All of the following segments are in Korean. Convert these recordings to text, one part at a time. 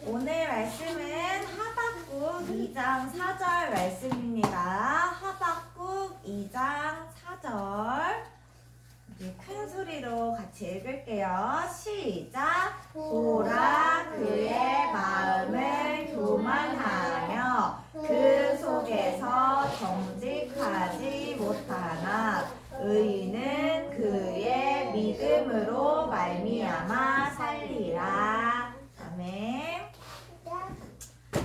오늘 말씀은 하박국 2장 4절 말씀입니다. 하박국 2장 4절. 큰 소리로 같이 읽을게요. 시작. 보라 그의 마음을 교만하며 그 속에서 정직하지 못하나 의인은 그의 믿음으로 말미암아 살리라. 아멘.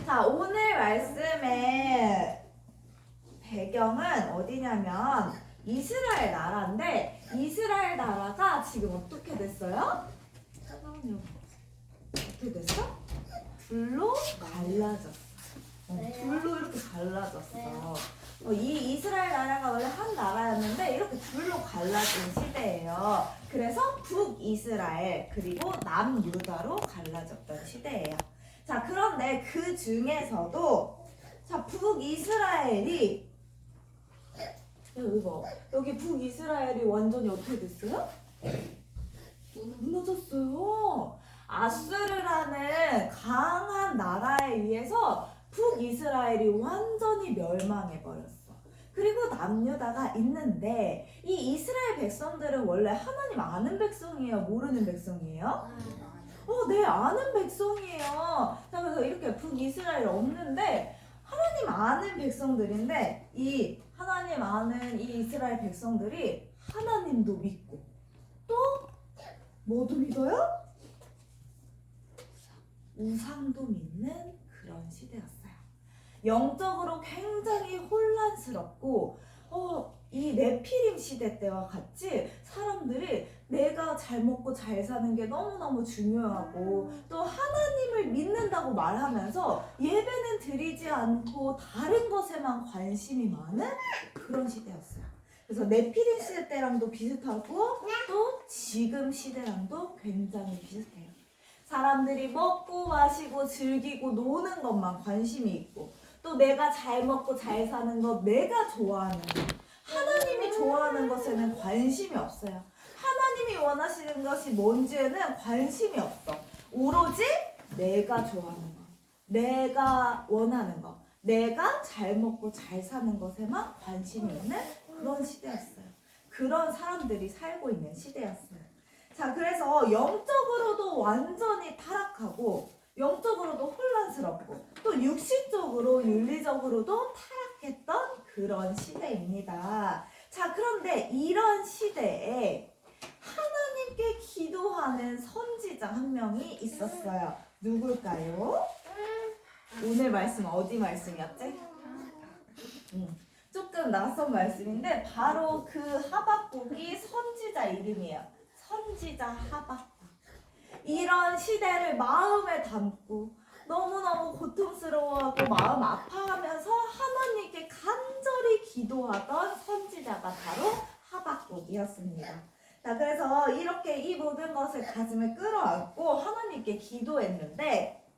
자, 오늘 말씀의 배경은 어디냐면 이스라엘 나라인데, 이스라엘 나라가 지금 어떻게 됐어요? 어떻게 됐어? 둘로 갈라졌어. 둘로 이렇게 갈라졌어. 이 이스라엘 나라가 원래 한 나라였는데 이렇게 둘로 갈라진 시대예요. 그래서 북이스라엘 그리고 남유다로 갈라졌던 시대예요. 자, 그런데 그 중에서도 자, 북이스라엘이 여기 북이스라엘이 완전히 어떻게 됐어요? 무너졌어요. 아수르라는 강한 나라에 의해서 북이스라엘이 완전히 멸망해버렸어. 그리고 남유다가 있는데 이 이스라엘 백성들은 원래 하나님 아는 백성이에요? 모르는 백성이에요? 네, 아는 백성이에요. 자, 그래서 이렇게 북이스라엘 없는데 하나님 아는 백성들인데 이 하나님 아는 이 이스라엘 백성들이 하나님도 믿고 또 뭐도 믿어요? 우상도 믿는 그런 시대였어요. 영적으로 굉장히 혼란스럽고 이 네피림 시대 때와 같이 사람들이 내가 잘 먹고 잘 사는 게 너무너무 중요하고 또 하나님을 믿는다고 말하면서 예배는 드리지 않고 다른 것에만 관심이 많은 그런 시대였어요. 그래서 네피림 시대 때랑도 비슷하고 또 지금 시대랑도 굉장히 비슷해요. 사람들이 먹고 마시고 즐기고 노는 것만 관심이 있고 또 내가 잘 먹고 잘 사는 것, 내가 좋아하는 것, 하나님이 좋아하는 것에는 관심이 없어요. 하나님이 원하시는 것이 뭔지에는 관심이 없어. 오로지 내가 좋아하는 것, 내가 원하는 것, 내가 잘 먹고 잘 사는 것에만 관심이 있는 그런 시대였어요. 그런 사람들이 살고 있는 시대였어요. 자, 그래서 영적으로도 완전히 타락하고 영적으로도 혼란스럽고 또 육신적으로 윤리적으로도 타락했던 그런 시대입니다. 자, 그런데 이런 시대에 하나님께 기도하는 선지자 한 명이 있었어요. 누굴까요? 오늘 말씀 어디 말씀이었지? 조금 낯선 말씀인데 바로 그 하박국이 선지자 이름이에요. 선지자 하박국. 이런 시대를 마음에 담고 너무너무 고통스러워하고 마음 아파하면서 하나님께 간절히 기도하던 선지자가 바로 하박국이었습니다. 자, 그래서 이렇게 이 모든 것을 가슴에 끌어안고 하나님께 기도했는데,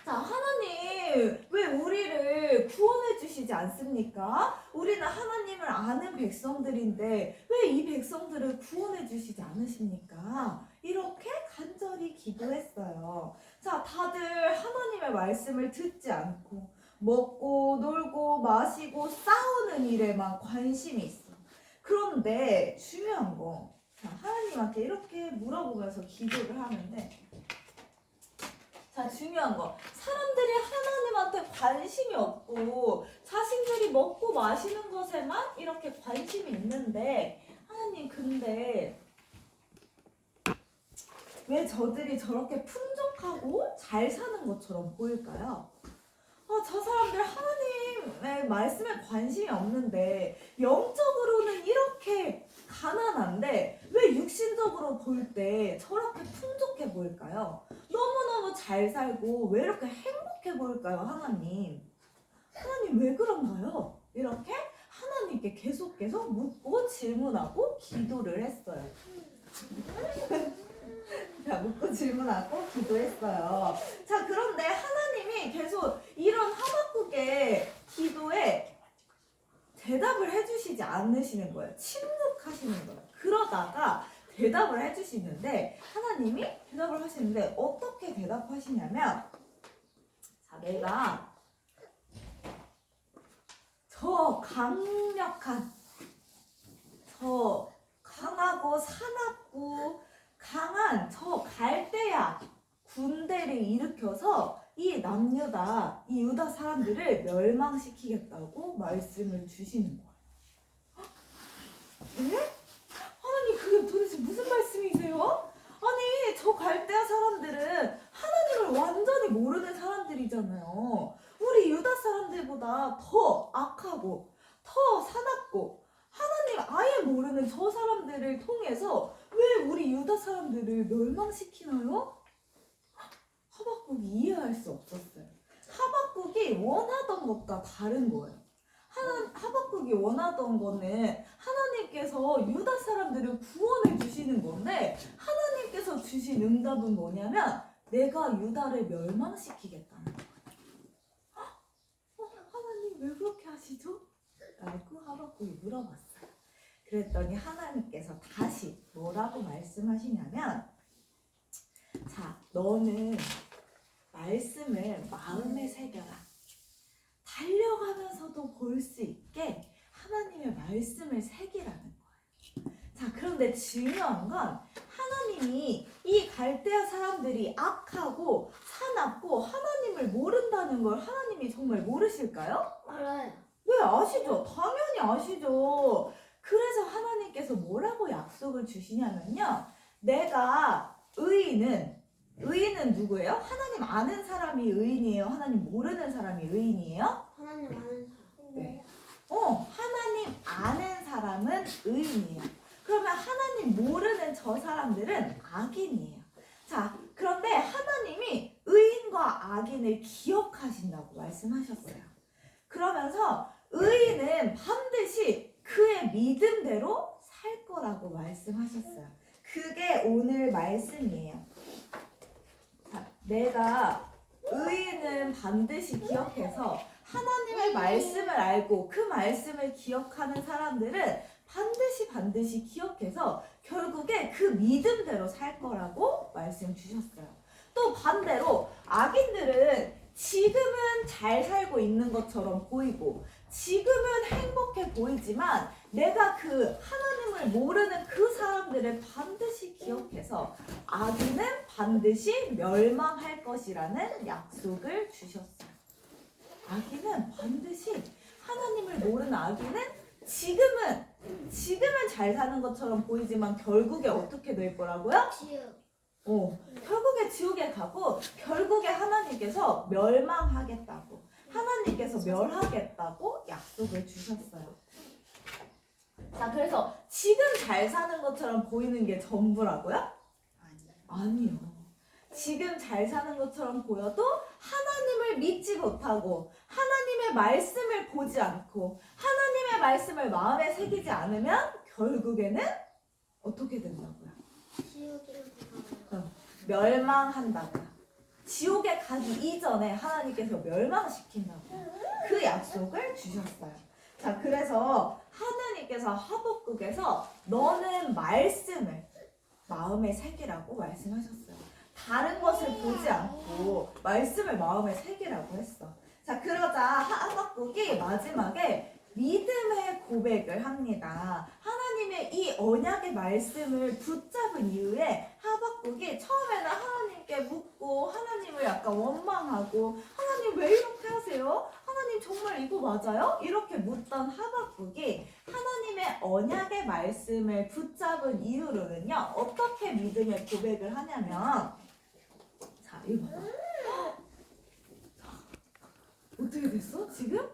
자, 하나님 왜 우리를 구원해 주시지 않습니까? 우리는 하나님을 아는 백성들인데 왜 이 백성들을 구원해 주시지 않으십니까? 이렇게 간절히 기도했어요. 자, 다들 하나님의 말씀을 듣지 않고 먹고 놀고 마시고 싸우는 일에만 관심이 있어. 그런데 중요한 거, 자, 하나님한테 이렇게 물어보면서 기도를 하는데, 자, 중요한 거, 사람들이 하나님한테 관심이 없고 자신들이 먹고 마시는 것에만 이렇게 관심이 있는데, 하나님 근데 왜 저들이 저렇게 풍족하고 잘 사는 것처럼 보일까요? 저 사람들 하나님의 말씀에 관심이 없는데 영적으로는 이렇게 가난한데 왜 육신적으로 볼 때 저렇게 풍족해 보일까요? 너무너무 잘 살고 왜 이렇게 행복해 보일까요? 하나님 왜 그런가요? 이렇게 하나님께 계속 묻고 질문하고 기도를 했어요. 자, 묻고 질문하고 기도했어요. 자, 그런데 하나님이 계속 이런 하박국의 기도에 대답을 해주시지 않으시는 거예요. 침묵하시는 거예요. 그러다가 대답을 해주시는데 하나님이 대답을 하시는데 어떻게 대답하시냐면 자 내가 저 강력한 저 강하고 사납고 강한 저 갈대아 군대를 일으켜서 이 남유다 이 유다 사람들을 멸망시키겠다고 말씀을 주시는 거예요. 네? 하나님 그게 도대체 무슨 말씀이세요? 아니 저 갈대아 사람들은 하나님을 완전히 모르는 사람들이잖아요. 우리 유다 사람들보다 더 악하고 더 사납고 하나님 아예 모르는 저 사람들을 통해서 왜 우리 유다 사람들을 멸망시키나요? 하박국이 이해할 수 없었어요. 하박국이 원하던 것과 다른 거예요. 하박국이 원하던 거는 하나님께서 유다 사람들을 구원해 주시는 건데 하나님께서 주신 응답은 뭐냐면 내가 유다를 멸망시키겠다는 거예요. 하나님 왜 그렇게 하시죠? 라고 하박국이 물어봤어요. 그랬더니 하나님께서 다시 뭐라고 말씀하시냐면 자 너는 말씀을 마음에 새겨라. 달려가면서도 볼 수 있게 하나님의 말씀을 새기라는 거예요. 자, 그런데 중요한 건 하나님이 이 갈대아 사람들이 악하고 사납고 하나님을 모른다는 걸 하나님이 정말 모르실까요? 알아요. 네, 아시죠? 당연히 아시죠. 그래서 하나님께서 뭐라고 약속을 주시냐면요. 내가 의인은 누구예요? 하나님 아는 사람이 의인이에요? 하나님 모르는 사람이 의인이에요? 하나님 아는 사람. 네. 하나님 아는 사람은 의인이에요. 그러면 하나님 모르는 저 사람들은 악인이에요. 자, 그런데 하나님이 의인과 악인을 기억하신다고 말씀하셨어요. 그러면서 의인은 반드시 그의 믿음대로 살 거라고 말씀하셨어요. 그게 오늘 말씀이에요. 자, 내가 의인은 반드시 기억해서 하나님의 말씀을 알고 그 말씀을 기억하는 사람들은 반드시 기억해서 결국에 그 믿음대로 살 거라고 말씀 주셨어요. 또 반대로 악인들은 지금은 잘 살고 있는 것처럼 보이고 지금은 행복해 보이지만 내가 그 하나님을 모르는 그 사람들을 반드시 기억해서 악인은 반드시 멸망할 것이라는 약속을 주셨어요. 악인은 반드시 하나님을 모르는 악인은 지금은 잘 사는 것처럼 보이지만 결국에 어떻게 될 거라고요? 지옥. 결국에 지옥에 가고 결국에 하나님께서 멸망하겠다고 하나님께서 멸하겠다고 약속을 주셨어요. 자, 그래서 지금 잘 사는 것처럼 보이는 게 전부라고요? 아니요. 지금 잘 사는 것처럼 보여도 하나님을 믿지 못하고 하나님의 말씀을 보지 않고 하나님의 말씀을 마음에 새기지 않으면 결국에는 어떻게 된다고요? 지옥에 가요. 멸망한다고요. 지옥에 가기 이전에 하나님께서 멸망시킨다고 그 약속을 주셨어요. 자, 그래서 하나님께서 하박국에서 너는 말씀을 마음에 새기라고 말씀하셨어요. 다른 것을 보지 않고 말씀을 마음에 새기라고 했어. 자, 그러자 하박국이 마지막에 믿음의 고백을 합니다. 하나님의 이 언약의 말씀을 붙잡은 이후에 하박국이 처음에는 하나님께 묻고 하나님을 약간 원망하고 하나님 왜 이렇게 하세요? 하나님 정말 이거 맞아요? 이렇게 묻던 하박국이 하나님의 언약의 말씀을 붙잡은 이후로는요 어떻게 믿음의 고백을 하냐면 자 이거 봐봐. 어떻게 됐어 지금?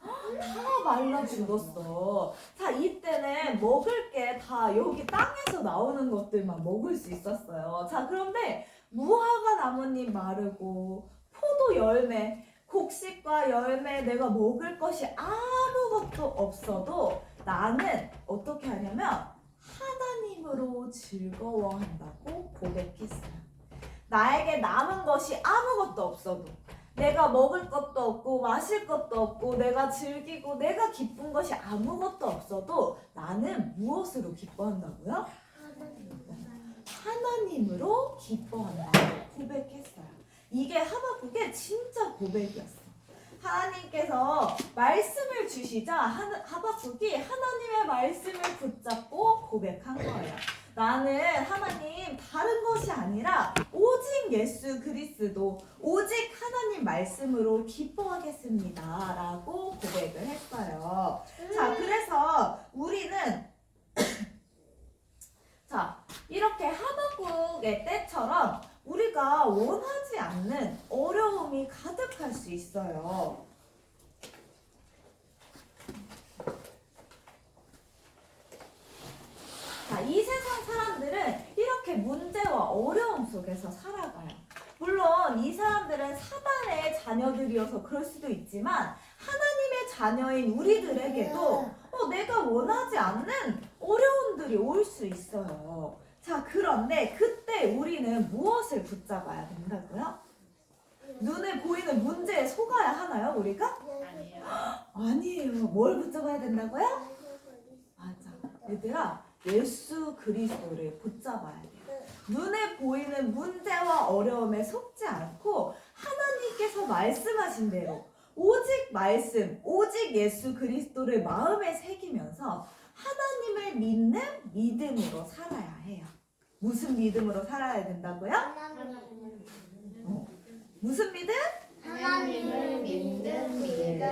다 말라 죽었어. 자, 이때는 먹을 게 다 여기 땅에서 나오는 것들만 먹을 수 있었어요. 자, 그런데 무화과 나뭇잎 마르고 포도 열매, 곡식과 열매 내가 먹을 것이 아무것도 없어도 나는 어떻게 하냐면 하나님으로 즐거워한다고 고백했어요. 나에게 남은 것이 아무것도 없어도 내가 먹을 것도 없고 마실 것도 없고 내가 즐기고 내가 기쁜 것이 아무것도 없어도 나는 무엇으로 기뻐한다고요? 하나님으로 기뻐한다고 고백했어요. 이게 하박국의 진짜 고백이었어. 하나님께서 말씀을 주시자 하박국이 하나님의 말씀을 붙잡고 고백한 거예요. 나는 하나님 다른 것이 아니라 오직 예수 그리스도 오직 하나님 말씀으로 기뻐하겠습니다 라고 고백을 했어요. 자, 그래서 우리는 자, 이렇게 하박국의 때처럼 우리가 원하지 않는 어려움이 가득할 수 있어요. 자, 이 세상 사람들은 이렇게 문제와 어려움 속에서 살아가요. 물론 이 사람들은 사단의 자녀들이어서 그럴 수도 있지만 하나님의 자녀인 우리들에게도 내가 원하지 않는 어려움들이 올 수 있어요. 자, 그런데 그때 우리는 무엇을 붙잡아야 된다고요? 눈에 보이는 문제에 속아야 하나요, 우리가? 아니에요. 뭘 붙잡아야 된다고요? 맞아. 얘들아, 예수 그리스도를 붙잡아야 돼요. 눈에 보이는 문제와 어려움에 속지 않고 하나님께서 말씀하신 대로 오직 말씀, 오직 예수 그리스도를 마음에 새기면서 하나님을 믿는 믿음으로 살아야 해요. 무슨 믿음으로 살아야 된다고요? 무슨 믿음? 하나님을 믿는 믿음.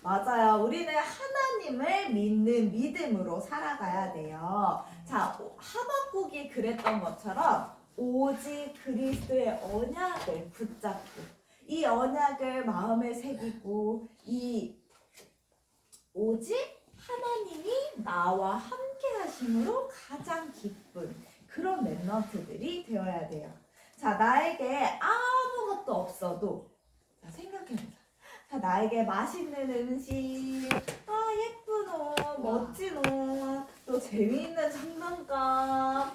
맞아요. 우리는 하나님을 믿는 믿음으로 살아가야 돼요. 자, 하박국이 그랬던 것처럼 오직 그리스도의 언약을 붙잡고 이 언약을 마음에 새기고 이 오직 하나님이 나와 함께 하심으로 가장 기쁜 그런 랩런트들이 되어야 돼요. 자, 나에게 아무것도 없어도 자, 생각해보자. 자, 나에게 맛있는 음식, 예쁜 옷, 멋진 옷, 또 재미있는 장난감.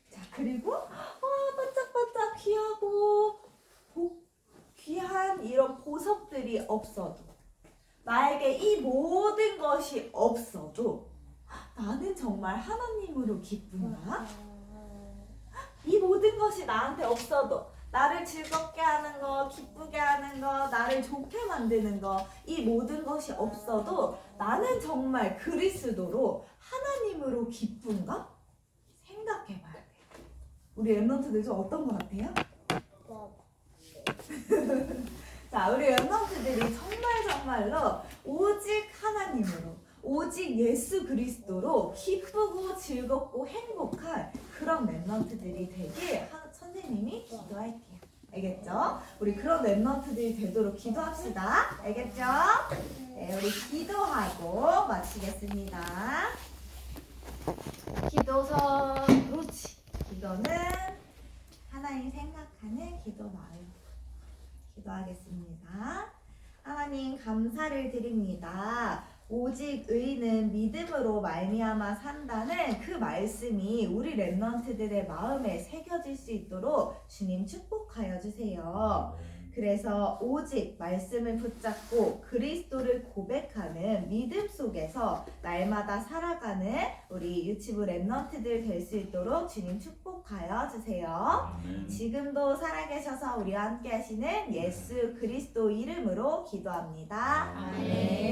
자, 그리고 반짝반짝 귀하고 귀한 이런 보석들이 없어도 나에게 이 모든 것이 없어도 나는 정말 하나님으로 기쁜가? 이 모든 것이 나한테 없어도 나를 즐겁게 하는 거, 기쁘게 하는 거, 나를 좋게 만드는 거, 이 모든 것이 없어도 나는 정말 그리스도로 하나님으로 기쁜가? 생각해봐야 돼요. 우리 랩런트들 좀 어떤 것 같아요? 자, 우리 랩런트들이 정말로 오직 하나님으로 오직 예수 그리스도로 기쁘고 즐겁고 행복한 그런 랩런트들이 되길 선생님이 기도할게요. 알겠죠? 우리 그런 랩런트들이 되도록 기도합시다. 알겠죠? 네, 우리 기도하고 마치겠습니다. 기도서, 그렇지. 기도는 하나님 생각하는 기도 마음. 기도하겠습니다. 하나님 감사를 드립니다. 오직 의인은 믿음으로 말미암아 산다는 그 말씀이 우리 랩런트들의 마음에 새겨질 수 있도록 주님 축복하여 주세요. 그래서 오직 말씀을 붙잡고 그리스도를 고백하는 믿음 속에서 날마다 살아가는 우리 유치부 랩런트들 될 수 있도록 주님 축복하여 주세요. 지금도 살아계셔서 우리와 함께 하시는 예수 그리스도 이름으로 기도합니다. 아멘.